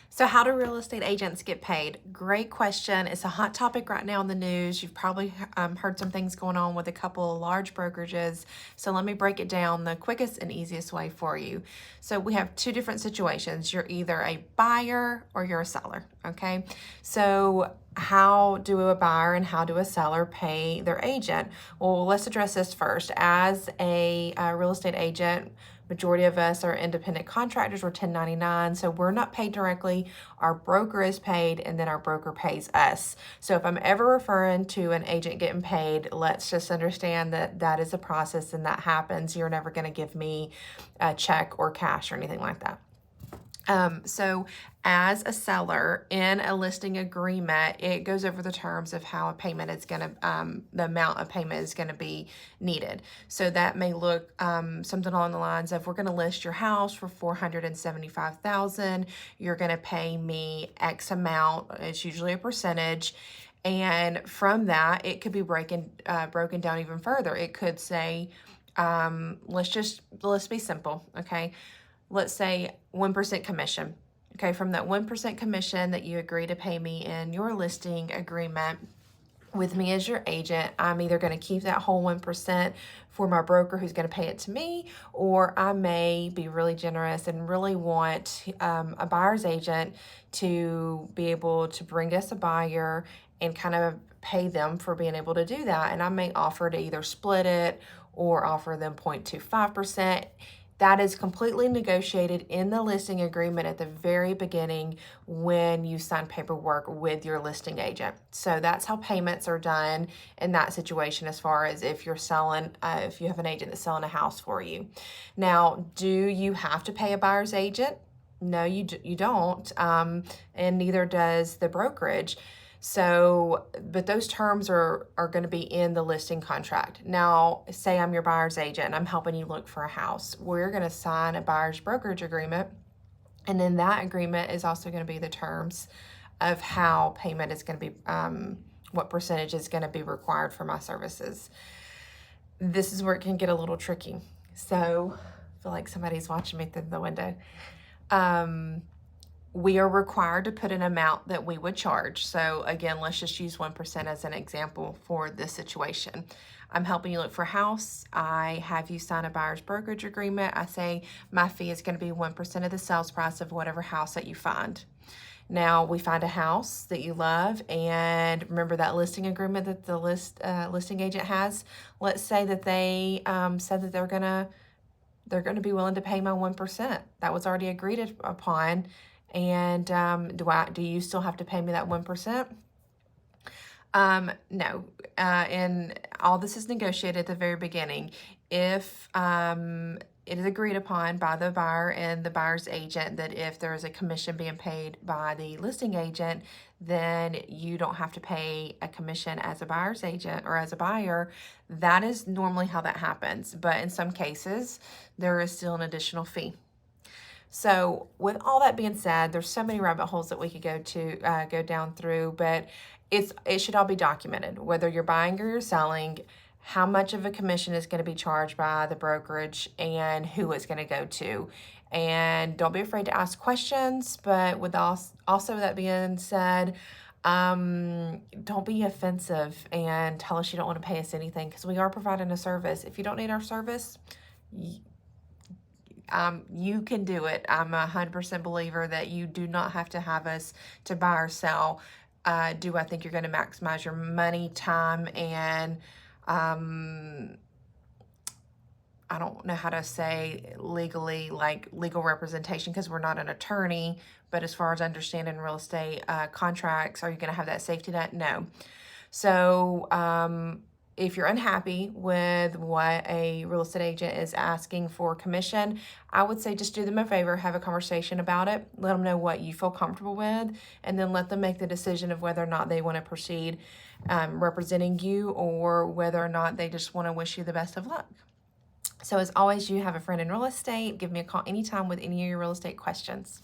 So how do real estate agents get paid? Great question. It's a hot topic right now in the news. You've probably heard some things going on with a couple of large brokerages. So let me break it down the quickest and easiest way for you. So we have two different situations. You're either a buyer or you're a seller, okay? So how do a buyer and how do a seller pay their agent? Well, let's address this first. As a real estate agent, majority of us are independent contractors. We're 1099, so we're not paid directly. Our broker is paid, and then our broker pays us. So if I'm ever referring to an agent getting paid, let's just understand that that is a process and that happens. You're never going to give me a check or cash or anything like that. So as a seller in a listing agreement, it goes over the terms of how a payment is going to, the amount of payment is going to be needed. So that may look something along the lines of, we're going to list your house for $475,000. You're going to pay me X amount. It's usually a percentage. And from that, it could be broken down even further. It could say, let's be simple, okay? Let's say 1% commission. Okay, from that 1% commission that you agree to pay me in your listing agreement with me as your agent, I'm either going to keep that whole 1% for my broker who's going to pay it to me, or I may be really generous and really want a buyer's agent to be able to bring us a buyer and kind of pay them for being able to do that. And I may offer to either split it or offer them 0.25%. That is completely negotiated in the listing agreement at the very beginning when you sign paperwork with your listing agent. So that's how payments are done in that situation, as far as if you're selling, if you have an agent that's selling a house for you. Now, do you have to pay a buyer's agent? No, you don't, and neither does the brokerage. So, but those terms are going to be in the listing contract. Now, say I'm your buyer's agent and I'm helping you look for a house. We're going to sign a buyer's brokerage agreement. And then that agreement is also going to be the terms of how payment is going to be, what percentage is going to be required for my services. This is where it can get a little tricky. So, I feel like somebody's watching me through the window. We are required to put an amount that we would charge. So again, let's just use 1% as an example for this situation. I'm helping you look for a house. I have you sign a buyer's brokerage agreement. I say my fee is going to be 1% of the sales price of whatever house that you find. Now we find a house that you love, and remember that listing agreement that the listing agent has. Let's say that they said that they're gonna be willing to pay my 1%. That was already agreed upon. And do you still have to pay me that 1%? No. And all this is negotiated at the very beginning. If it is agreed upon by the buyer and the buyer's agent that if there is a commission being paid by the listing agent, then you don't have to pay a commission as a buyer's agent or as a buyer. That is normally how that happens. But in some cases, there is still an additional fee. So with all that being said, there's so many rabbit holes that we could go down through, but it should all be documented, whether you're buying or you're selling, how much of a commission is going to be charged by the brokerage and who it's going to go to. And don't be afraid to ask questions, but with also that being said, don't be offensive and tell us you don't want to pay us anything, because we are providing a service. If you don't need our service, you can do it. I'm 100% believer that you do not have to have us to buy or sell. Do I think you're going to maximize your money, time, and I don't know how to say legally, like legal representation, because we're not an attorney, but as far as understanding real estate contracts, are you going to have that safety net? No. So, if you're unhappy with what a real estate agent is asking for commission, I would say just do them a favor, have a conversation about it, let them know what you feel comfortable with, and then let them make the decision of whether or not they want to proceed representing you, or whether or not they just want to wish you the best of luck. So as always, you have a friend in real estate. Give me a call anytime with any of your real estate questions.